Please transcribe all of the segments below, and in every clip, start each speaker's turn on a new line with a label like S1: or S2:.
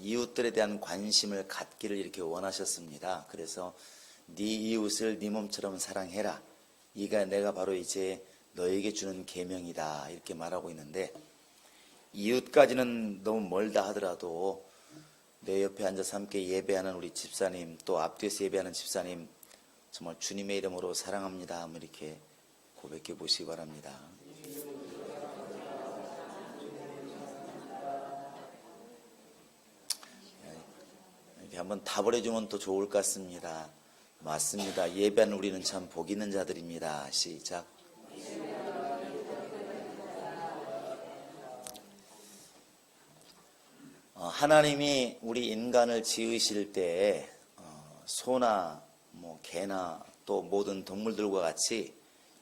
S1: 이웃들에 대한 관심을 갖기를 이렇게 원하셨습니다. 그래서 네 이웃을 네 몸처럼 사랑해라. 이가 내가 바로 이제 너에게 주는 계명이다 이렇게 말하고 있는데, 이웃까지는 너무 멀다 하더라도 내 옆에 앉아서 함께 예배하는 우리 집사님, 또 앞뒤에서 예배하는 집사님 정말 주님의 이름으로 사랑합니다 한번 이렇게 고백해 보시기 바랍니다. 이렇게 한번 답을 해주면 또 좋을 것 같습니다. 맞습니다. 예배하는 우리는 참 복 있는 자들입니다. 시작. 하나님이 우리 인간을 지으실 때 소나 개나 또 모든 동물들과 같이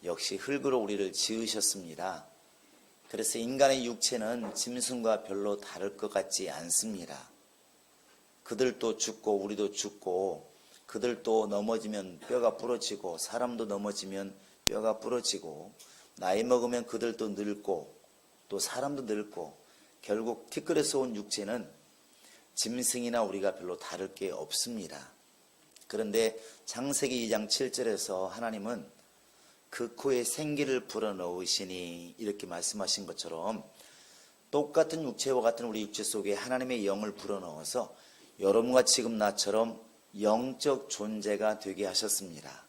S1: 역시 흙으로 우리를 지으셨습니다. 그래서 인간의 육체는 짐승과 별로 다를 것 같지 않습니다. 그들도 죽고 우리도 죽고, 그들도 넘어지면 뼈가 부러지고 사람도 넘어지면 뼈가 부러지고, 나이 먹으면 그들도 늙고 또 사람도 늙고, 결국 티끌에서 온 육체는 짐승이나 우리가 별로 다를 게 없습니다. 그런데 창세기 2장 7절에서 하나님은 그 코에 생기를 불어넣으시니 이렇게 말씀하신 것처럼 똑같은 육체와 같은 우리 육체 속에 하나님의 영을 불어넣어서 여러분과 지금 나처럼 영적 존재가 되게 하셨습니다.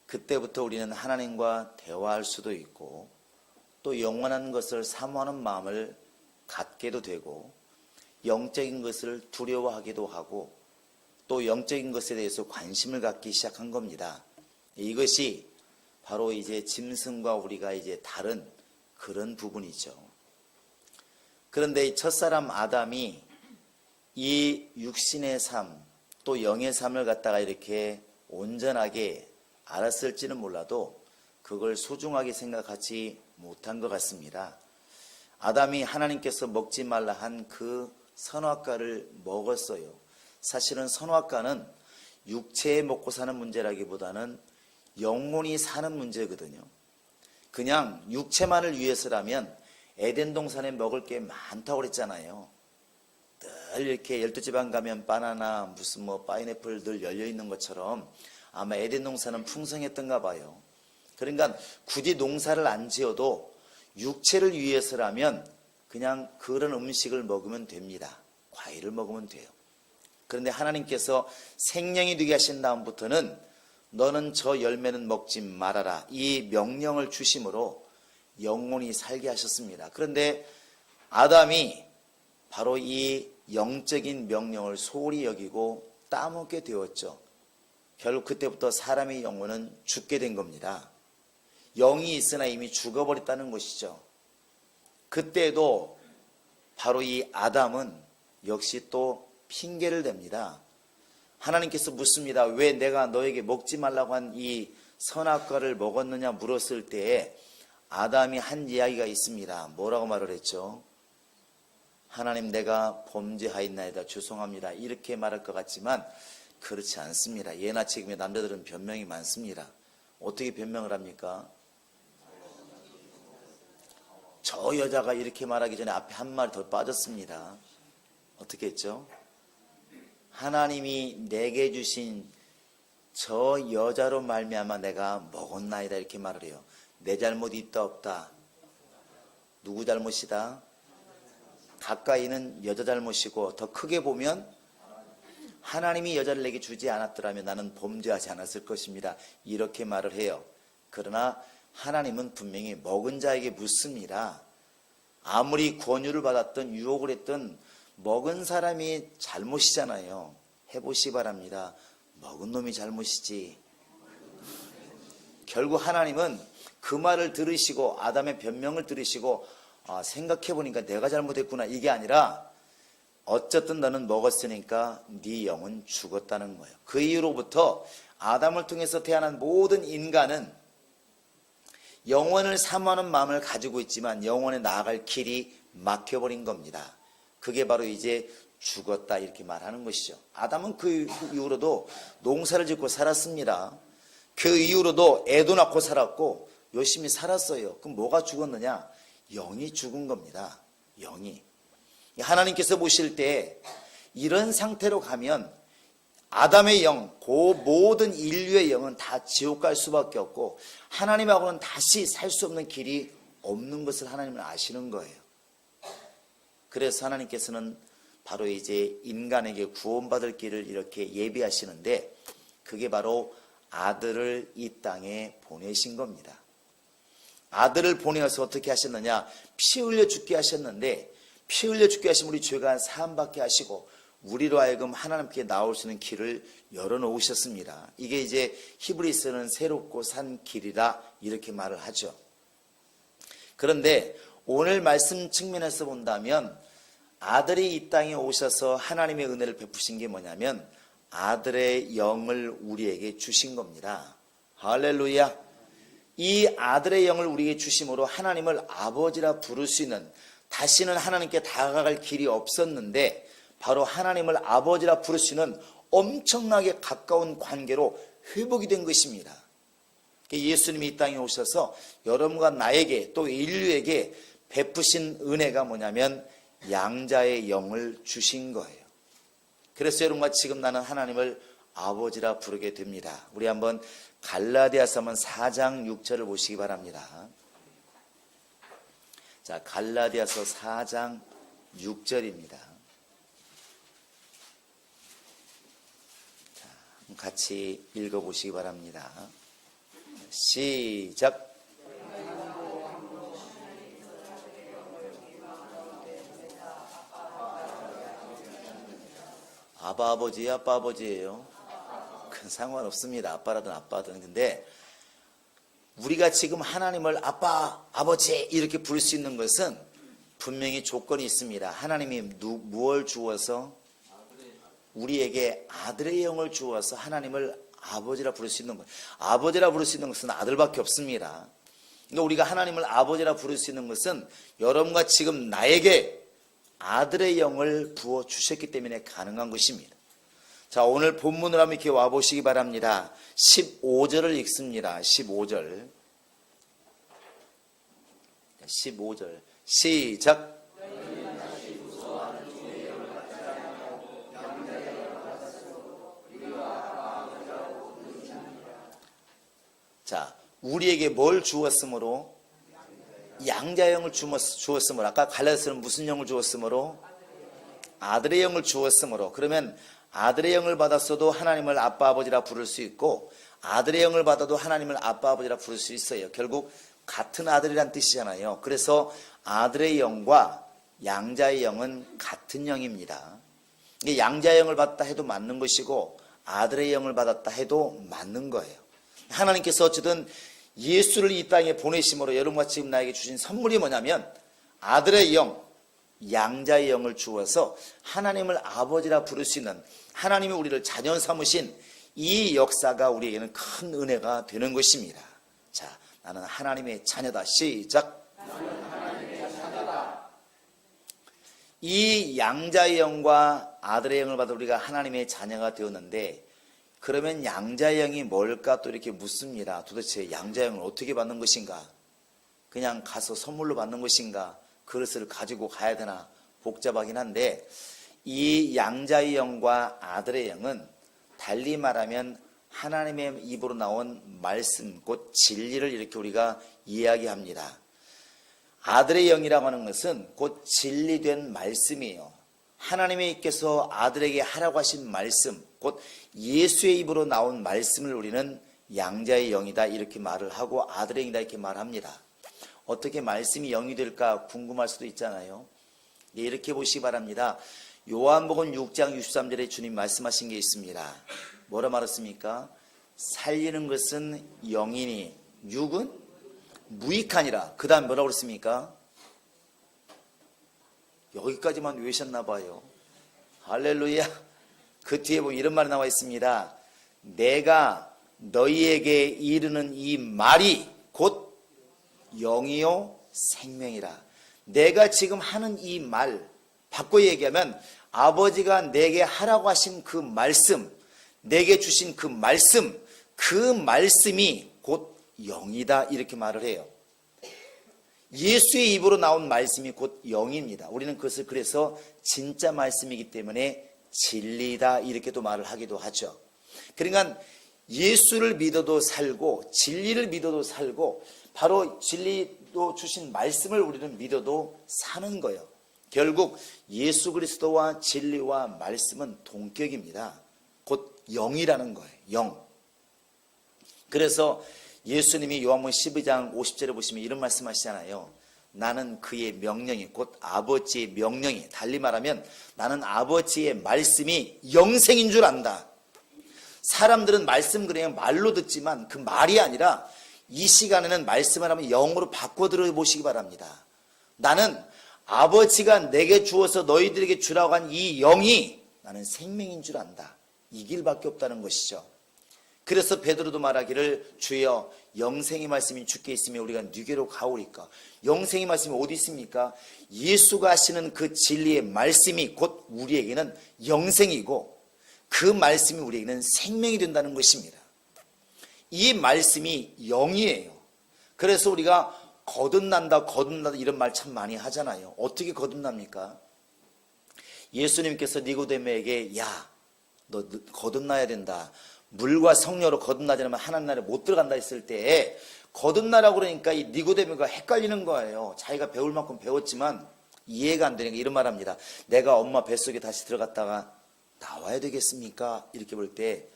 S1: 그때부터 우리는 하나님과 대화할 수도 있고 또 영원한 것을 사모하는 마음을 갖게도 되고, 영적인 것을 두려워하기도 하고 또 영적인 것에 대해서 관심을 갖기 시작한 겁니다. 이것이 바로 이제 짐승과 우리가 이제 다른 그런 부분이죠. 그런데 이 첫사람 아담이 이 육신의 삶 또 영의 삶을 갖다가 이렇게 온전하게 알았을지는 몰라도 그걸 소중하게 생각하지 못한 것 같습니다. 아담이 하나님께서 먹지 말라 한 그 선악과를 먹었어요. 사실은 선악과는 육체에 먹고 사는 문제라기보다는 영혼이 사는 문제거든요. 그냥 육체만을 위해서라면 에덴 동산에 먹을 게 많다고 그랬잖아요. 늘 이렇게 12지방 가면 바나나 무슨 파인애플 늘 열려있는 것처럼 아마 에덴 동산은 풍성했던가 봐요. 그러니까 굳이 농사를 안 지어도 육체를 위해서라면 그냥 그런 음식을 먹으면 됩니다. 과일을 먹으면 돼요. 그런데 하나님께서 생명이 되게 하신 다음부터는 너는 저 열매는 먹지 말아라 이 명령을 주심으로 영혼이 살게 하셨습니다. 그런데 아담이 바로 이 영적인 명령을 소홀히 여기고 따먹게 되었죠. 결국 그때부터 사람의 영혼은 죽게 된 겁니다. 영이 있으나 이미 죽어버렸다는 것이죠. 그때도 바로 이 아담은 역시 또 핑계를 댑니다. 하나님께서 묻습니다. 왜 내가 너에게 먹지 말라고 한 이 선악과를 먹었느냐 물었을 때에 아담이 한 이야기가 있습니다. 뭐라고 말을 했죠? 하나님 내가 범죄하였나이다 죄송합니다 이렇게 말할 것 같지만 그렇지 않습니다. 예나 지금의 남자들은 변명이 많습니다. 어떻게 변명을 합니까? 저 여자가 이렇게 말하기 전에 앞에 한 말 더 빠졌습니다. 어떻게 했죠? 하나님이 내게 주신 저 여자로 말미암아 내가 먹었나이다 이렇게 말을 해요. 내 잘못이 있다 없다? 누구 잘못이다? 가까이는 여자 잘못이고 더 크게 보면 하나님이 여자를 내게 주지 않았더라면 나는 범죄하지 않았을 것입니다. 이렇게 말을 해요. 그러나 하나님은 분명히 먹은 자에게 묻습니다. 아무리 권유를 받았던 유혹을 했던 먹은 사람이 잘못이잖아요. 해보시 바랍니다. 먹은 놈이 잘못이지. 결국 하나님은 그 말을 들으시고 아담의 변명을 들으시고 생각해보니까 내가 잘못했구나 이게 아니라 어쨌든 너는 먹었으니까 네 영은 죽었다는 거예요. 그 이후로부터 아담을 통해서 태어난 모든 인간은 영원을 사모하는 마음을 가지고 있지만 영원에 나아갈 길이 막혀버린 겁니다. 그게 바로 이제 죽었다 이렇게 말하는 것이죠. 아담은 그 이후로도 농사를 짓고 살았습니다. 그 이후로도 애도 낳고 살았고 열심히 살았어요. 그럼 뭐가 죽었느냐? 영이 죽은 겁니다. 영이. 하나님께서 보실 때 이런 상태로 가면 아담의 영, 그 모든 인류의 영은 다 지옥 갈 수밖에 없고 하나님하고는 다시 살 수 없는 길이 없는 것을 하나님은 아시는 거예요. 그래서 하나님께서는 바로 이제 인간에게 구원받을 길을 이렇게 예비하시는데 그게 바로 아들을 이 땅에 보내신 겁니다. 아들을 보내어서 어떻게 하셨느냐? 피 흘려 죽게 하셨는데 피 흘려 죽게 하신 우리 죄가 사함받게 하시고 우리로 하여금 하나님께 나올 수 있는 길을 열어놓으셨습니다. 이게 이제 히브리서는 새롭고 산 길이라 이렇게 말을 하죠. 그런데 오늘 말씀 측면에서 본다면 아들이 이 땅에 오셔서 하나님의 은혜를 베푸신 게 뭐냐면 아들의 영을 우리에게 주신 겁니다. 할렐루야. 이 아들의 영을 우리에게 주심으로 하나님을 아버지라 부를 수 있는, 다시는 하나님께 다가갈 길이 없었는데 바로 하나님을 아버지라 부를 수 있는 엄청나게 가까운 관계로 회복이 된 것입니다. 예수님이 이 땅에 오셔서 여러분과 나에게 또 인류에게 베푸신 은혜가 뭐냐면 양자의 영을 주신 거예요. 그래서 여러분과 지금 나는 하나님을 아버지라 부르게 됩니다. 우리 한번 갈라디아서 4장 6절을 보시기 바랍니다. 자, 갈라디아서 4장 6절입니다. 자, 같이 읽어보시기 바랍니다. 시작. 아바 아버지, 아빠 아버지예요. 큰 상관없습니다. 아빠라든 아빠든. 근데 우리가 지금 하나님을 아빠, 아버지 이렇게 부를 수 있는 것은 분명히 조건이 있습니다. 하나님이 무엇을 주어서 우리에게 아들의 영을 주어서 하나님을 아버지라 부를 수 있는 것. 아버지라 부를 수 있는 것은 아들밖에 없습니다. 그러니까 우리가 하나님을 아버지라 부를 수 있는 것은 여러분과 지금 나에게 아들의 영을 부어 주셨기 때문에 가능한 것입니다. 자, 오늘 본문을 한번 이렇게 와보시기 바랍니다. 15절을 읽습니다. 15절. 15절. 시작. 자, 우리에게 뭘 주었으므로? 양자의 영을 주었으므로. 아까 갈라디아서는 무슨 영을 주었으므로? 아들의 영을 주었으므로. 그러면 아들의 영을 받았어도 하나님을 아빠 아버지라 부를 수 있고 아들의 영을 받아도 하나님을 아빠 아버지라 부를 수 있어요. 결국 같은 아들이란 뜻이잖아요. 그래서 아들의 영과 양자의 영은 같은 영입니다. 양자의 영을 받았다 해도 맞는 것이고 아들의 영을 받았다 해도 맞는 거예요. 하나님께서 어쨌든 예수를 이 땅에 보내심으로 여러분과 지금 나에게 주신 선물이 뭐냐면 아들의 영, 양자의 영을 주어서 하나님을 아버지라 부를 수 있는, 하나님이 우리를 자녀 삼으신 이 역사가 우리에게는 큰 은혜가 되는 것입니다. 자, 나는 하나님의 자녀다. 시작. 나는 하나님의 자녀다. 이 양자의 영과 아들의 영을 받아 우리가 하나님의 자녀가 되었는데 그러면 양자의 영이 뭘까 또 이렇게 묻습니다. 도대체 양자의 영을 어떻게 받는 것인가? 그냥 가서 선물로 받는 것인가? 그릇을 가지고 가야 되나? 복잡하긴 한데 이 양자의 영과 아들의 영은 달리 말하면 하나님의 입으로 나온 말씀, 곧 진리를 이렇게 우리가 이야기합니다. 아들의 영이라고 하는 것은 곧 진리된 말씀이에요. 하나님의 입께서 아들에게 하라고 하신 말씀, 곧 예수의 입으로 나온 말씀을 우리는 양자의 영이다 이렇게 말을 하고 아들의 영이다 이렇게 말합니다. 어떻게 말씀이 영이 될까 궁금할 수도 있잖아요. 이렇게 보시기 바랍니다. 요한복음 6장 63절에 주님 말씀하신 게 있습니다. 뭐라 말했습니까? 살리는 것은 영이니 육은 무익하니라. 그 다음 뭐라고 그랬습니까? 여기까지만 외우셨나 봐요. 할렐루야. 그 뒤에 보면 이런 말이 나와 있습니다. 내가 너희에게 이르는 이 말이 곧 영이요 생명이라. 내가 지금 하는 이 말, 바꿔 얘기하면 아버지가 내게 하라고 하신 그 말씀, 내게 주신 그 말씀, 그 말씀이 곧 영이다 이렇게 말을 해요. 예수의 입으로 나온 말씀이 곧 영입니다. 우리는 그것을 그래서 진짜 말씀이기 때문에 진리다 이렇게도 말을 하기도 하죠. 그러니까 예수를 믿어도 살고 진리를 믿어도 살고 바로 진리도 주신 말씀을 우리는 믿어도 사는 거예요. 결국 예수 그리스도와 진리와 말씀은 동격입니다. 곧 영이라는 거예요. 영. 그래서 예수님이 요한복음 12장 50절에 보시면 이런 말씀하시잖아요. 나는 그의 명령이 곧 아버지의 명령이, 달리 말하면 나는 아버지의 말씀이 영생인 줄 안다. 사람들은 말씀 그냥 말로 듣지만 그 말이 아니라 이 시간에는 말씀을 하면 영으로 바꿔 들어보시기 바랍니다. 나는 아버지가 내게 주어서 너희들에게 주라고 한 이 영이 나는 생명인 줄 안다. 이 길밖에 없다는 것이죠. 그래서 베드로도 말하기를 주여 영생의 말씀이 주께 있으면 우리가 누게로 가오리까. 영생의 말씀이 어디 있습니까? 예수가 하시는 그 진리의 말씀이 곧 우리에게는 영생이고 그 말씀이 우리에게는 생명이 된다는 것입니다. 이 말씀이 영이에요. 그래서 우리가 거듭난다 이런 말 참 많이 하잖아요. 어떻게 거듭납니까? 예수님께서 니고데모에게 야, 너 거듭나야 된다. 물과 성령으로 거듭나지 않으면 하나님 나라에 못 들어간다 했을 때 거듭나라고 그러니까 이 니고데모가 헷갈리는 거예요. 자기가 배울 만큼 배웠지만 이해가 안 되니까 이런 말합니다. 내가 엄마 뱃속에 다시 들어갔다가 나와야 되겠습니까? 이렇게 볼 때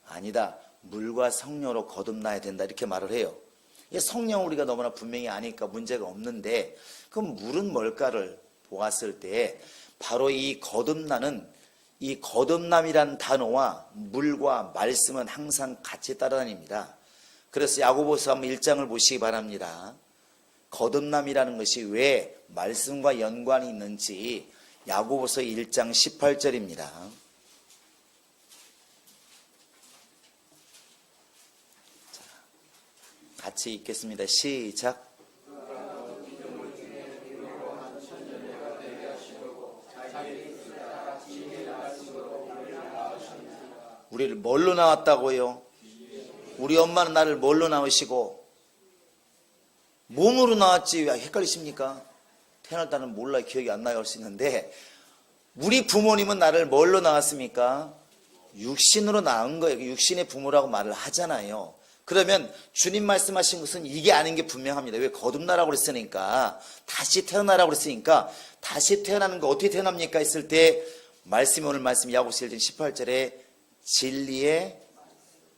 S1: 아니다. 물과 성령으로 거듭나야 된다 이렇게 말을 해요. 성령 우리가 너무나 분명히 아니까 문제가 없는데 그럼 물은 뭘까를 보았을 때 바로 이 거듭나는 이 거듭남이란 단어와 물과 말씀은 항상 같이 따라다닙니다. 그래서 야고보서 1장을 보시기 바랍니다. 거듭남이라는 것이 왜 말씀과 연관이 있는지 야고보서 1장 18절입니다. 같이 읽겠습니다. 시작. 우리를 뭘로 낳았다고요? 우리 엄마는 나를 뭘로 낳으시고 몸으로 낳았지 왜 헷갈리십니까? 태어날 때는 몰라 기억이 안 나요 할 수 있는데 우리 부모님은 나를 뭘로 낳았습니까? 육신으로 낳은 거예요. 육신의 부모라고 말을 하잖아요. 그러면 주님 말씀하신 것은 이게 아닌 게 분명합니다. 왜 거듭나라고 그랬으니까 다시 태어나라고 그랬으니까 다시 태어나는 거 어떻게 태어납니까 했을 때 말씀이 오늘 말씀 야고보서 1장 18절에 진리의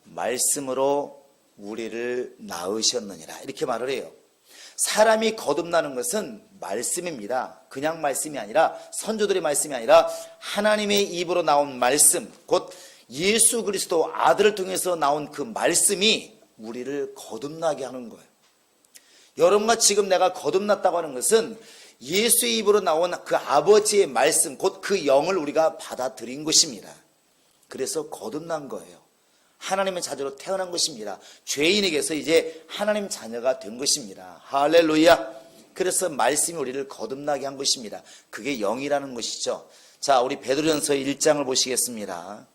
S1: 말씀으로 우리를 낳으셨느니라 이렇게 말을 해요. 사람이 거듭나는 것은 말씀입니다. 그냥 말씀이 아니라 선조들의 말씀이 아니라 하나님의 입으로 나온 말씀 곧 예수 그리스도 아들을 통해서 나온 그 말씀이 우리를 거듭나게 하는 거예요. 여러분과 지금 내가 거듭났다고 하는 것은 예수의 입으로 나온 그 아버지의 말씀 곧 그 영을 우리가 받아들인 것입니다. 그래서 거듭난 거예요. 하나님의 자녀로 태어난 것입니다. 죄인에게서 이제 하나님 자녀가 된 것입니다. 할렐루야. 그래서 말씀이 우리를 거듭나게 한 것입니다. 그게 영이라는 것이죠. 자, 우리 베드로전서 1장을 보시겠습니다.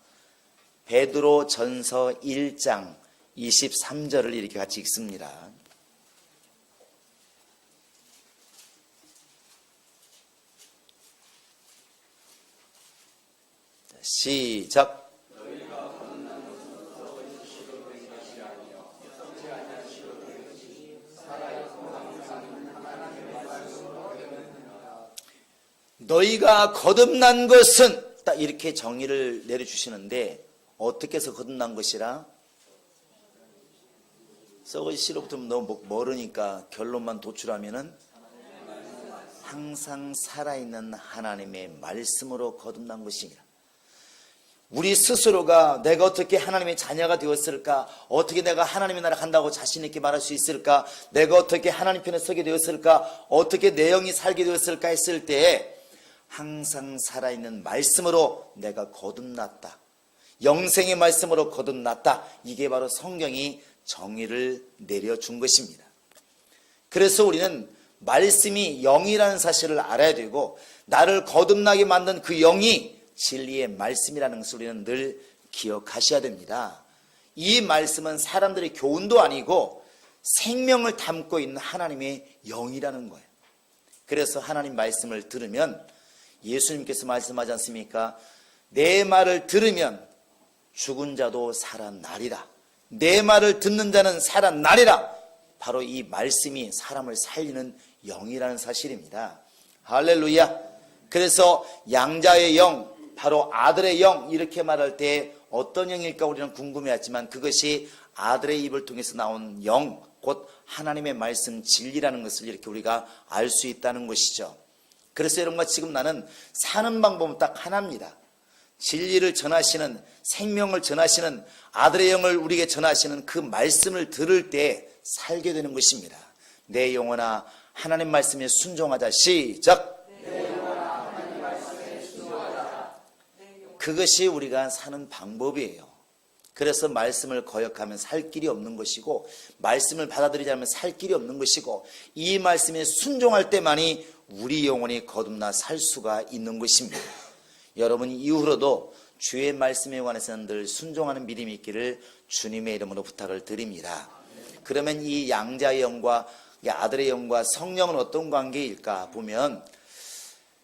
S1: 베드로전서 1장 23절을 이렇게 같이 읽습니다. 시작. 너희가 거듭난 것은 딱 이렇게 정의를 내려주시는데 어떻게 해서 거듭난 것이라? 썩은 씨로부터 너무 멀으니까 결론만 도출하면은 항상 살아있는 하나님의 말씀으로 거듭난 것이니라. 우리 스스로가 내가 어떻게 하나님의 자녀가 되었을까? 어떻게 내가 하나님의 나라 간다고 자신 있게 말할 수 있을까? 내가 어떻게 하나님 편에 서게 되었을까? 어떻게 내 영이 살게 되었을까 했을 때 항상 살아있는 말씀으로 내가 거듭났다. 영생의 말씀으로 거듭났다. 이게 바로 성경이 정의를 내려준 것입니다. 그래서 우리는 말씀이 영이라는 사실을 알아야 되고 나를 거듭나게 만든 그 영이 진리의 말씀이라는 것을 우리는 늘 기억하셔야 됩니다. 이 말씀은 사람들의 교훈도 아니고 생명을 담고 있는 하나님의 영이라는 거예요. 그래서 하나님 말씀을 들으면 예수님께서 말씀하지 않습니까? 내 말을 들으면 죽은 자도 살아나리라. 내 말을 듣는 자는 살아나리라. 바로 이 말씀이 사람을 살리는 영이라는 사실입니다. 할렐루야. 그래서 양자의 영, 바로 아들의 영, 이렇게 말할 때 어떤 영일까 우리는 궁금해하지만 그것이 아들의 입을 통해서 나온 영, 곧 하나님의 말씀 진리라는 것을 이렇게 우리가 알 수 있다는 것이죠. 그래서 여러분과 지금 나는 사는 방법은 딱 하나입니다. 진리를 전하시는, 생명을 전하시는 아들의 영을 우리에게 전하시는 그 말씀을 들을 때 살게 되는 것입니다. 내 영혼아 하나님 말씀에 순종하자. 시작.
S2: 내 영혼아 하나님 말씀에 순종하자.
S1: 그것이 우리가 사는 방법이에요. 그래서 말씀을 거역하면 살 길이 없는 것이고, 말씀을 받아들이지 않으면 살 길이 없는 것이고, 이 말씀에 순종할 때만이 우리 영혼이 거듭나 살 수가 있는 것입니다. 여러분 이후로도 주의 말씀에 관해서는 늘 순종하는 믿음이 있기를 주님의 이름으로 부탁을 드립니다. 그러면 이 양자의 영과 아들의 영과 성령은 어떤 관계일까 보면,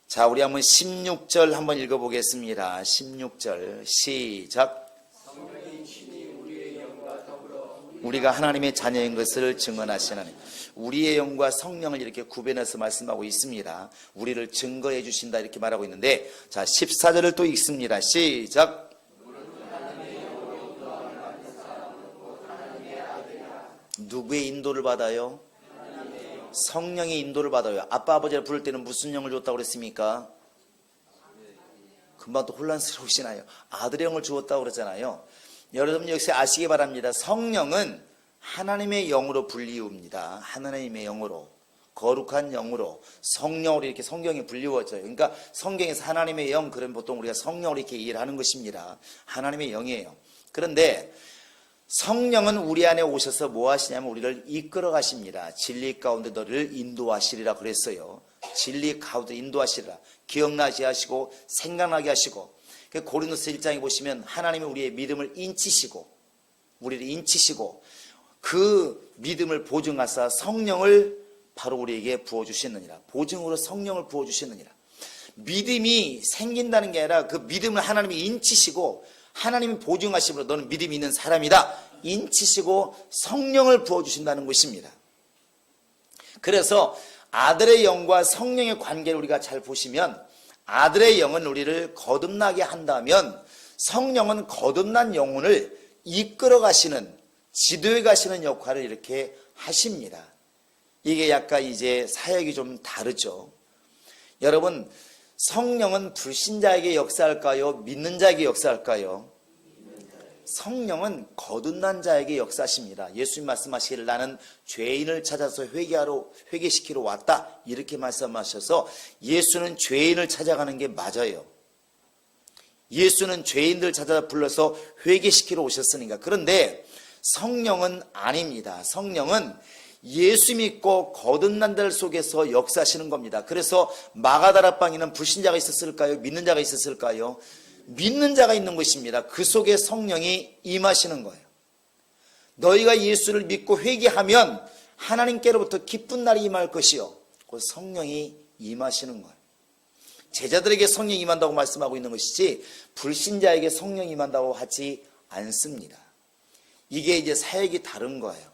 S1: 자 우리 한번 16절 한번 읽어보겠습니다. 16절 시작.
S2: 성령이 친히 우리의 영과 더불어
S1: 우리가 하나님의 자녀인 것을 증언하시나니, 우리의 영과 성령을 이렇게 구별해서 말씀하고 있습니다. 우리를 증거해 주신다 이렇게 말하고 있는데, 자 14절을 또 읽습니다. 시작. 누구의 인도를 받아요? 성령의 인도를 받아요. 아빠 아버지를 부를 때는 무슨 영을 줬다고 그랬습니까? 금방 또 혼란스러우시나요? 아들의 영을 주었다고 그러잖아요. 여러분 역시 아시기 바랍니다. 성령은 하나님의 영으로 불리웁니다. 하나님의 영으로, 거룩한 영으로, 성령으로 이렇게 성경이 불리워져요. 그러니까 성경에서 하나님의 영, 그러면 보통 우리가 성령으로 이렇게 이해를 하는 것입니다. 하나님의 영이에요. 그런데 성령은 우리 안에 오셔서 뭐 하시냐면 우리를 이끌어 가십니다. 진리 가운데 너를 인도하시리라 그랬어요. 진리 가운데 인도하시리라. 기억나게 하시고 생각나게 하시고, 고린도서 1장에 보시면 하나님이 우리의 믿음을 인치시고, 우리를 인치시고 그 믿음을 보증하사 성령을 바로 우리에게 부어주시느니라. 보증으로 성령을 부어주시느니라. 믿음이 생긴다는 게 아니라 그 믿음을 하나님이 인치시고, 하나님이 보증하심으로 너는 믿음이 있는 사람이다 인치시고 성령을 부어주신다는 것입니다. 그래서 아들의 영과 성령의 관계를 우리가 잘 보시면, 아들의 영은 우리를 거듭나게 한다면 성령은 거듭난 영혼을 이끌어 가시는, 지도해 가시는 역할을 이렇게 하십니다. 이게 약간 이제 사역이 좀 다르죠. 여러분, 성령은 불신자에게 역사할까요? 믿는 자에게 역사할까요? 성령은 거듭난 자에게 역사하십니다. 예수님 말씀하시기를 나는 죄인을 찾아서 회개시키러 왔다 이렇게 말씀하셔서, 예수는 죄인을 찾아가는 게 맞아요. 예수는 죄인들 찾아 불러서 회개시키러 오셨으니까. 그런데 성령은 아닙니다. 성령은 예수 믿고 거듭난 들 속에서 역사하시는 겁니다. 그래서 마가다락방에는 불신자가 있었을까요? 믿는 자가 있었을까요? 믿는 자가 있는 것입니다. 그 속에 성령이 임하시는 거예요. 너희가 예수를 믿고 회개하면 하나님께로부터 기쁜 날이 임할 것이요, 그 성령이 임하시는 거예요. 제자들에게 성령이 임한다고 말씀하고 있는 것이지 불신자에게 성령이 임한다고 하지 않습니다. 이게 이제 사역이 다른 거예요.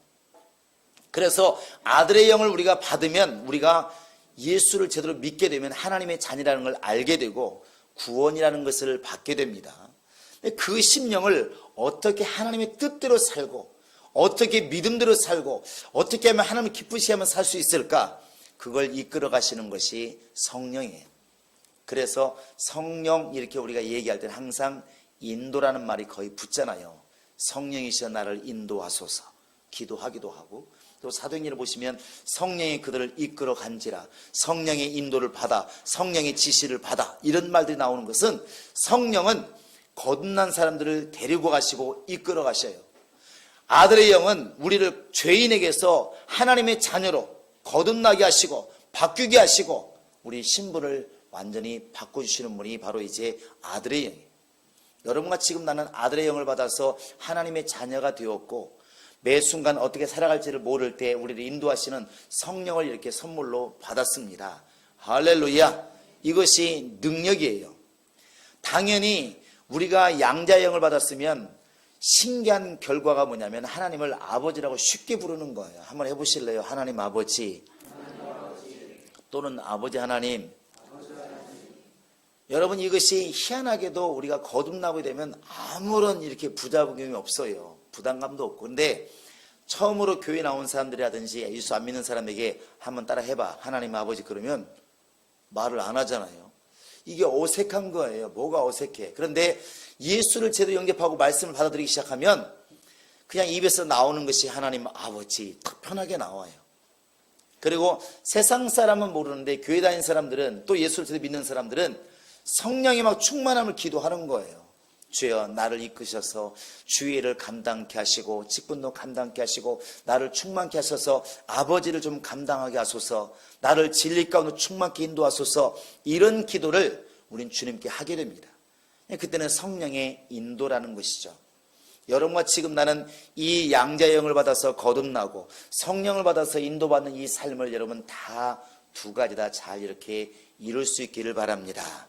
S1: 그래서 아들의 영을 우리가 받으면, 우리가 예수를 제대로 믿게 되면 하나님의 자녀라는 걸 알게 되고 구원이라는 것을 받게 됩니다. 그 심령을 어떻게 하나님의 뜻대로 살고, 어떻게 믿음대로 살고, 어떻게 하면 하나님을 기쁘시게 하면 살 수 있을까, 그걸 이끌어 가시는 것이 성령이에요. 그래서 성령 이렇게 우리가 얘기할 때는 항상 인도라는 말이 거의 붙잖아요. 성령이시여 나를 인도하소서 기도하기도 하고, 또 사도행전을 보시면 성령이 그들을 이끌어 간지라, 성령의 인도를 받아, 성령의 지시를 받아, 이런 말들이 나오는 것은 성령은 거듭난 사람들을 데리고 가시고 이끌어 가셔요. 아들의 영은 우리를 죄인에게서 하나님의 자녀로 거듭나게 하시고 바뀌게 하시고 우리 신분을 완전히 바꿔주시는 분이 바로 이제 아들의 영이에요. 여러분과 지금 나는 아들의 영을 받아서 하나님의 자녀가 되었고, 매 순간 어떻게 살아갈지를 모를 때 우리를 인도하시는 성령을 이렇게 선물로 받았습니다. 할렐루야. 이것이 능력이에요. 당연히 우리가 양자의 영을 받았으면 신기한 결과가 뭐냐면 하나님을 아버지라고 쉽게 부르는 거예요. 한번 해보실래요? 하나님 아버지 또는 아버지 하나님. 여러분, 이것이 희한하게도 우리가 거듭나게 되면 아무런 이렇게 부작용이 없어요. 부담감도 없고. 근데 처음으로 교회 나온 사람들이라든지 예수 안 믿는 사람에게 한번 따라 해봐, 하나님 아버지, 그러면 말을 안 하잖아요. 이게 어색한 거예요. 뭐가 어색해? 그런데 예수를 제대로 영접하고 말씀을 받아들이기 시작하면 그냥 입에서 나오는 것이 하나님 아버지 딱 편하게 나와요. 그리고 세상 사람은 모르는데 교회 다니는 사람들은, 또 예수를 제대로 믿는 사람들은 성령의 막 충만함을 기도하는 거예요. 주여 나를 이끄셔서 주의를 감당케 하시고 직분도 감당케 하시고 나를 충만케 하셔서 아버지를 좀 감당하게 하소서, 나를 진리 가운데 충만케 인도하소서, 이런 기도를 우린 주님께 하게 됩니다. 그때는 성령의 인도라는 것이죠. 여러분과 지금 나는 이 양자의 영을 받아서 거듭나고 성령을 받아서 인도받는 이 삶을 여러분 다 두 가지 다 잘 이렇게 이룰 수 있기를 바랍니다.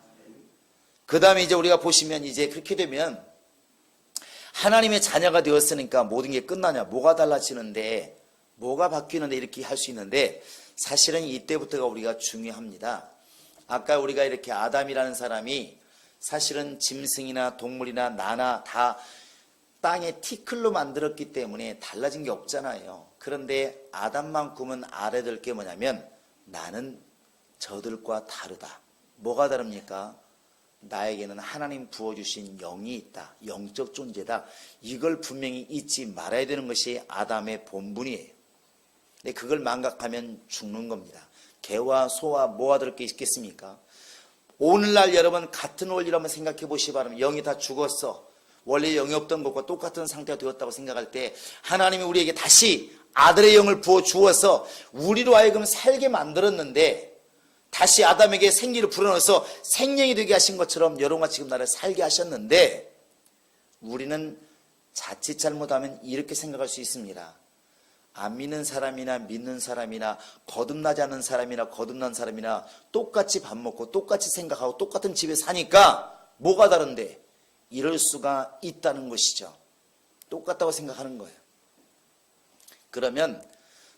S1: 그 다음에 이제 우리가 보시면 이제 그렇게 되면 하나님의 자녀가 되었으니까 모든 게 끝나냐, 뭐가 달라지는데, 뭐가 바뀌는데 이렇게 할 수 있는데, 사실은 이때부터가 우리가 중요합니다. 아까 우리가 이렇게 아담이라는 사람이 사실은 짐승이나 동물이나 나나 다 땅에 티끌로 만들었기 때문에 달라진 게 없잖아요. 그런데 아담만큼은 알아야 될 게 뭐냐면 나는 저들과 다르다. 뭐가 다릅니까? 나에게는 하나님 부어주신 영이 있다. 영적 존재다. 이걸 분명히 잊지 말아야 되는 것이 아담의 본분이에요. 근데 그걸 망각하면 죽는 겁니다. 개와 소와 뭐가 다를 게 있겠습니까? 오늘날 여러분 같은 원리를 한번 생각해 보시기 바랍니다. 영이 다 죽었어. 원래 영이 없던 것과 똑같은 상태가 되었다고 생각할 때 하나님이 우리에게 다시 아들의 영을 부어 주어서 우리로 하여금 살게 만들었는데, 다시 아담에게 생기를 불어넣어서 생명이 되게 하신 것처럼 여러분과 지금 나를 살게 하셨는데, 우리는 자칫 잘못하면 이렇게 생각할 수 있습니다. 안 믿는 사람이나 믿는 사람이나 거듭나지 않는 사람이나 거듭난 사람이나 똑같이 밥 먹고 똑같이 생각하고 똑같은 집에 사니까 뭐가 다른데, 이럴 수가 있다는 것이죠. 똑같다고 생각하는 거예요. 그러면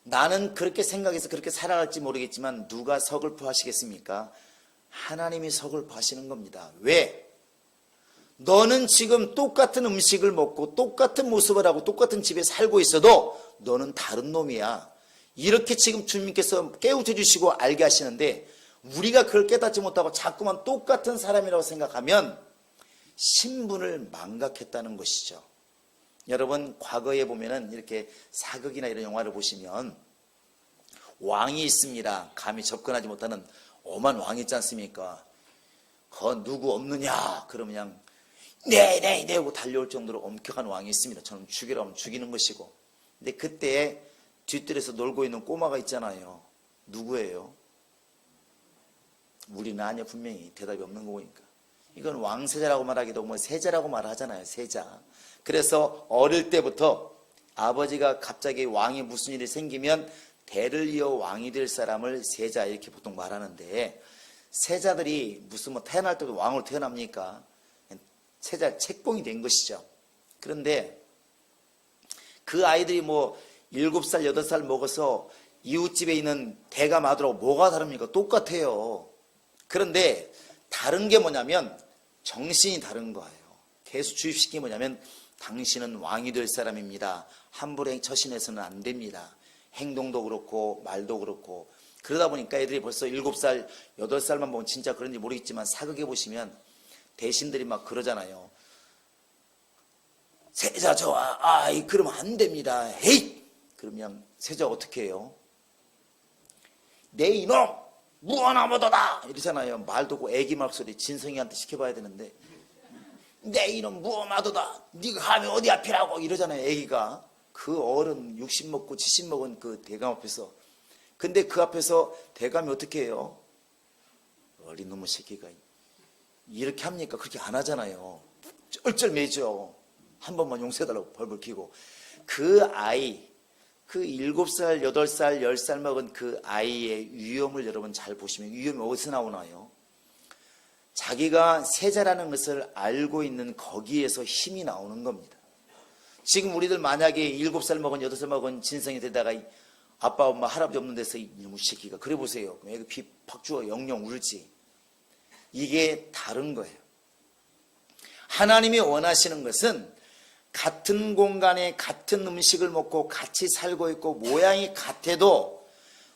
S1: 나는 그렇게 생각해서 그렇게 살아갈지 모르겠지만 누가 서글퍼 하시겠습니까? 하나님이 서글퍼 하시는 겁니다. 왜? 너는 지금 똑같은 음식을 먹고 똑같은 모습을 하고 똑같은 집에 살고 있어도 너는 다른 놈이야. 이렇게 지금 주님께서 깨우쳐 주시고 알게 하시는데, 우리가 그걸 깨닫지 못하고 자꾸만 똑같은 사람이라고 생각하면 신분을 망각했다는 것이죠. 여러분, 과거에 보면은 이렇게 사극이나 이런 영화를 보시면 왕이 있습니다. 감히 접근하지 못하는 오만 왕이 있지 않습니까? 거 누구 없느냐? 그러면 그냥 네 하고 달려올 정도로 엄격한 왕이 있습니다. 저는 죽이라고 하면 죽이는 것이고. 근데 그때 뒷뜰에서 놀고 있는 꼬마가 있잖아요. 누구예요? 우리는 아니야, 분명히. 대답이 없는 거 보니까. 이건 왕세자라고 말하기도 뭐 세자라고 말하잖아요. 세자. 그래서 어릴 때부터 아버지가 갑자기 왕이 무슨 일이 생기면 대를 이어 왕이 될 사람을 세자 이렇게 보통 말하는데, 세자들이 무슨 뭐 태어날 때도 왕으로 태어납니까? 세자 책봉이 된 것이죠. 그런데 그 아이들이 뭐 7살, 8살 먹어서 이웃집에 있는 대감 아들하고 뭐가 다릅니까? 똑같아요. 그런데 다른 게 뭐냐면 정신이 다른 거예요. 계속 주입시킨 게 뭐냐면 당신은 왕이 될 사람입니다. 함부로 처신해서는 안 됩니다. 행동도 그렇고 말도 그렇고. 그러다 보니까 애들이 벌써 7살, 8살만 보면 진짜 그런지 모르겠지만 사극에 보시면 대신들이 막 그러잖아요. 세자 좋아. 아이 그러면 안 됩니다. 헤이! 그러면 세자 어떻게 해요? 내 이놈! 무언하모도다! 이러잖아요. 말도 고 애기 말소리 진성이한테 시켜봐야 되는데 내 이놈 무엄하도다. 네가 감히 어디 앞이라고 이러잖아요. 애기가. 그 어른 60 먹고 70 먹은 그 대감 앞에서. 근데 그 앞에서 대감이 어떻게 해요? 어린 놈의 새끼가 이렇게 합니까? 그렇게 안 하잖아요. 쩔쩔매죠. 한 번만 용서해달라고 벌벌 키고. 그 아이, 그 7살, 8살, 10살 먹은 그 아이의 위험을 여러분 잘 보시면 위험이 어디서 나오나요? 자기가 세자라는 것을 알고 있는 거기에서 힘이 나오는 겁니다. 지금 우리들 만약에 7살 먹은 8살 먹은 진성이 되다가 아빠 엄마 할아버지 없는 데서 이놈의 새끼가 그래 보세요. 애가 비 팍 주어 영영 울지. 이게 다른 거예요. 하나님이 원하시는 것은 같은 공간에 같은 음식을 먹고 같이 살고 있고 모양이 같아도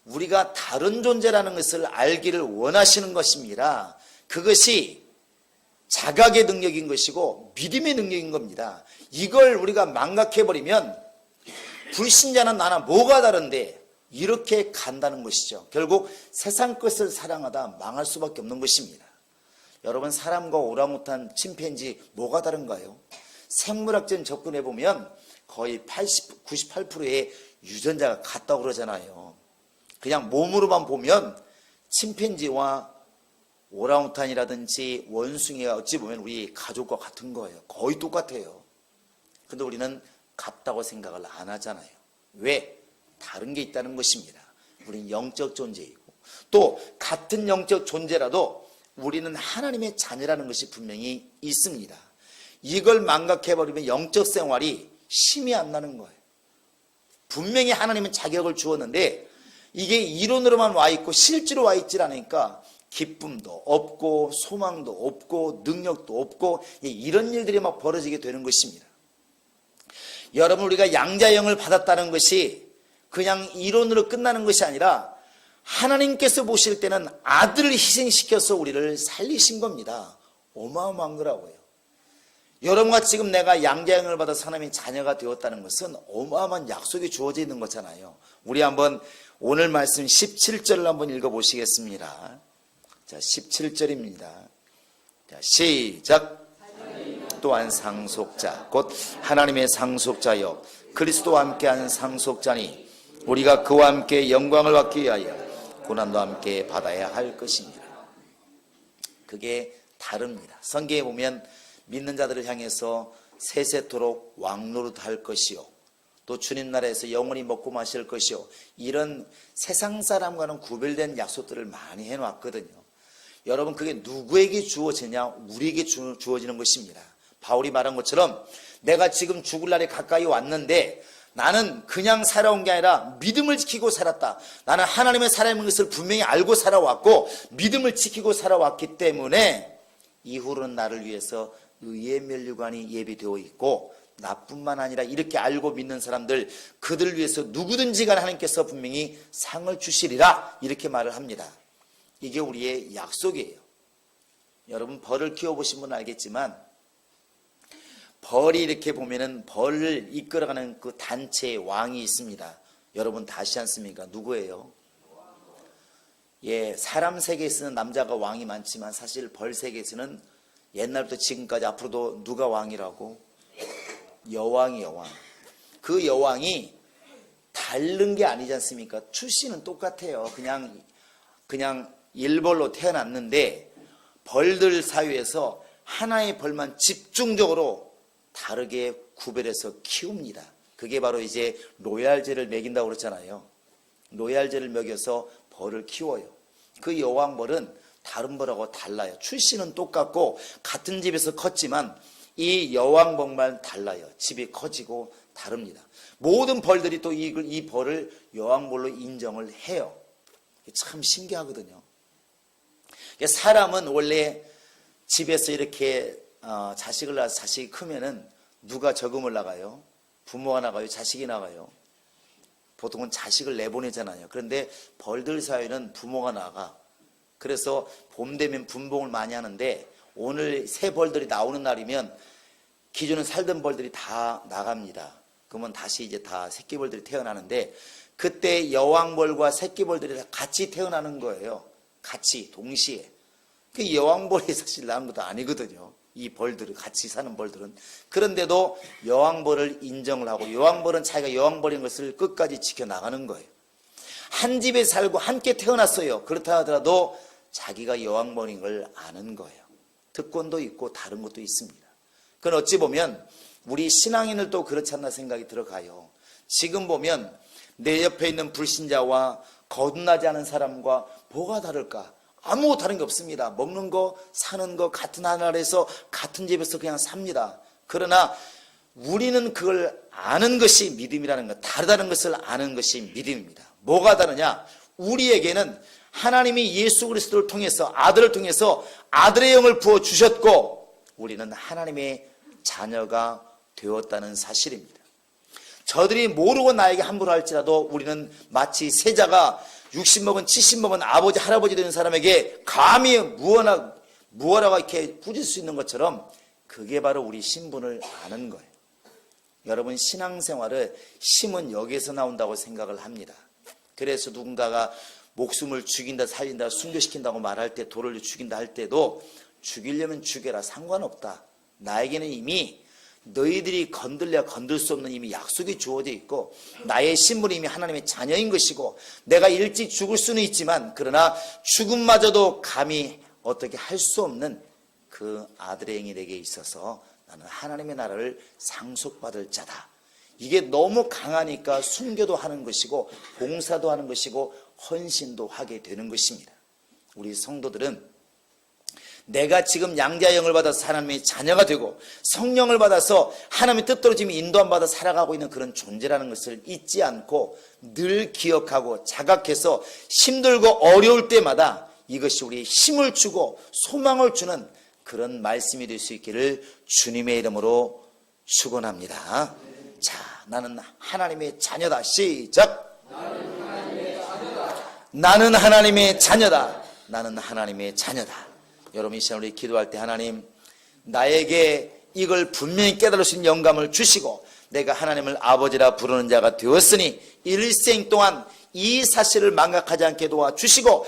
S1: 우리가 다른 존재라는 것을 알기를 원하시는 것입니다. 그것이 자각의 능력인 것이고 믿음의 능력인 겁니다. 이걸 우리가 망각해버리면 불신자는 나나 뭐가 다른데 이렇게 간다는 것이죠. 결국 세상 것을 사랑하다 망할 수밖에 없는 것입니다. 여러분, 사람과 오랑우탄, 침팬지 뭐가 다른가요? 생물학적인 접근해보면 거의 98%의 유전자가 같다고 그러잖아요. 그냥 몸으로만 보면 침팬지와 오랑우탄이라든지 원숭이가 어찌 보면 우리 가족과 같은 거예요. 거의 똑같아요. 근데 우리는 같다고 생각을 안 하잖아요. 왜? 다른 게 있다는 것입니다. 우리는 영적 존재이고 또 같은 영적 존재라도 우리는 하나님의 자녀라는 것이 분명히 있습니다. 이걸 망각해버리면 영적 생활이 힘이 안 나는 거예요. 분명히 하나님은 자격을 주었는데 이게 이론으로만 와 있고 실제로 와 있질 않으니까 기쁨도 없고 소망도 없고 능력도 없고 이런 일들이 막 벌어지게 되는 것입니다. 여러분, 우리가 양자영을 받았다는 것이 그냥 이론으로 끝나는 것이 아니라 하나님께서 보실 때는 아들을 희생시켜서 우리를 살리신 겁니다. 어마어마한 거라고요. 여러분과 지금 내가 양자영을 받아서 하나님의 자녀가 되었다는 것은 어마어마한 약속이 주어져 있는 거잖아요. 우리 한번 오늘 말씀 17절을 한번 읽어보시겠습니다. 자, 17절입니다. 자, 시작. 또한 상속자 곧 하나님의 상속자여 그리스도와 함께하는 상속자니 우리가 그와 함께 영광을 받기 위하여 고난도 함께 받아야 할 것입니다. 그게 다릅니다. 성경에 보면 믿는 자들을 향해서 세세토록 왕노릇할 것이요 또 주님 나라에서 영원히 먹고 마실 것이요 이런 세상 사람과는 구별된 약속들을 많이 해놨거든요. 여러분, 그게 누구에게 주어지냐? 우리에게 주어지는 것입니다. 바울이 말한 것처럼 내가 지금 죽을 날이 가까이 왔는데 나는 그냥 살아온 게 아니라 믿음을 지키고 살았다. 나는 하나님의 사람인 것을 분명히 알고 살아왔고 믿음을 지키고 살아왔기 때문에 이후로는 나를 위해서 의의 면류관이 예비되어 있고 나뿐만 아니라 이렇게 알고 믿는 사람들 그들을 위해서 누구든지 간에 하나님께서 분명히 상을 주시리라 이렇게 말을 합니다. 이게 우리의 약속이에요. 여러분, 벌을 키워보신 분은 알겠지만 벌이 이렇게 보면은 벌을 이끌어가는 그 단체의 왕이 있습니다. 여러분 다 아시지 않습니까? 누구예요? 예, 사람 세계에서는 남자가 왕이 많지만 사실 벌 세계에서는 옛날부터 지금까지 앞으로도 누가 왕이라고? 여왕이에요, 왕. 그 여왕이 다른 게 아니지 않습니까? 출신은 똑같아요. 그냥 일벌로 태어났는데 벌들 사이에서 하나의 벌만 집중적으로 다르게 구별해서 키웁니다. 그게 바로 이제 로얄제를 먹인다고 그랬잖아요. 로얄제를 먹여서 벌을 키워요. 그 여왕벌은 다른 벌하고 달라요. 출신은 똑같고 같은 집에서 컸지만 이 여왕벌만 달라요. 집이 커지고 다릅니다. 모든 벌들이 또 이 벌을 여왕벌로 인정을 해요. 참 신기하거든요. 사람은 원래 집에서 이렇게 자식을 낳아서 자식이 크면은 누가 적응을 나가요? 부모가 나가요? 자식이 나가요? 보통은 자식을 내보내잖아요. 그런데 벌들 사이에는 부모가 나가. 그래서 봄 되면 분봉을 많이 하는데 오늘 새 벌들이 나오는 날이면 기존에 살던 벌들이 다 나갑니다. 그러면 다시 이제 다 새끼벌들이 태어나는데 그때 여왕벌과 새끼벌들이 다 같이 태어나는 거예요. 같이 동시에. 그 여왕벌이 사실 낳은 것도 아니거든요. 이 벌들은 같이 사는 벌들은. 그런데도 여왕벌을 인정을 하고 여왕벌은 자기가 여왕벌인 것을 끝까지 지켜나가는 거예요. 한 집에 살고 함께 태어났어요. 그렇다 하더라도 자기가 여왕벌인 걸 아는 거예요. 특권도 있고 다른 것도 있습니다. 그건 어찌 보면 우리 신앙인들도 그렇지 않나 생각이 들어가요. 지금 보면 내 옆에 있는 불신자와 거듭나지 않은 사람과 뭐가 다를까? 아무 다른 게 없습니다. 먹는 거, 사는 거 같은 하늘에서 같은 집에서 그냥 삽니다. 그러나 우리는 그걸 아는 것이 믿음이라는 것, 다르다는 것을 아는 것이 믿음입니다. 뭐가 다르냐? 우리에게는 하나님이 예수 그리스도를 통해서, 아들을 통해서 아들의 영을 부어주셨고 우리는 하나님의 자녀가 되었다는 사실입니다. 저들이 모르고 나에게 함부로 할지라도 우리는 마치 세자가 60 먹은 70 먹은 아버지 할아버지 되는 사람에게 감히 무어라고 이렇게 꾸질 수 있는 것처럼 그게 바로 우리 신분을 아는 거예요. 여러분 신앙생활을 힘은 여기에서 나온다고 생각을 합니다. 그래서 누군가가 목숨을 죽인다 살린다 순교시킨다고 말할 때 돌을 죽인다 할 때도 죽이려면 죽여라 상관없다. 나에게는 이미 너희들이 건들려 건들 수 없는 이미 약속이 주어져 있고 나의 신분이 이미 하나님의 자녀인 것이고 내가 일찍 죽을 수는 있지만 그러나 죽음마저도 감히 어떻게 할 수 없는 그 아들의 영이 내게 있어서 나는 하나님의 나라를 상속받을 자다. 이게 너무 강하니까 순교도 하는 것이고 봉사도 하는 것이고 헌신도 하게 되는 것입니다. 우리 성도들은 내가 지금 양자의 영을 받아서 하나님의 자녀가 되고 성령을 받아서 하나님의 뜻대로 지금 인도함 받아 살아가고 있는 그런 존재라는 것을 잊지 않고 늘 기억하고 자각해서 힘들고 어려울 때마다 이것이 우리의 힘을 주고 소망을 주는 그런 말씀이 될 수 있기를 주님의 이름으로 축원합니다. 자, 나는 하나님의 자녀다. 시작. 나는 하나님의 자녀다. 나는 하나님의 자녀다. 여러분 이 시간 우리 기도할 때 하나님 나에게 이걸 분명히 깨달을 수 있는 영감을 주시고 내가 하나님을 아버지라 부르는 자가 되었으니 일생 동안 이 사실을 망각하지 않게 도와주시고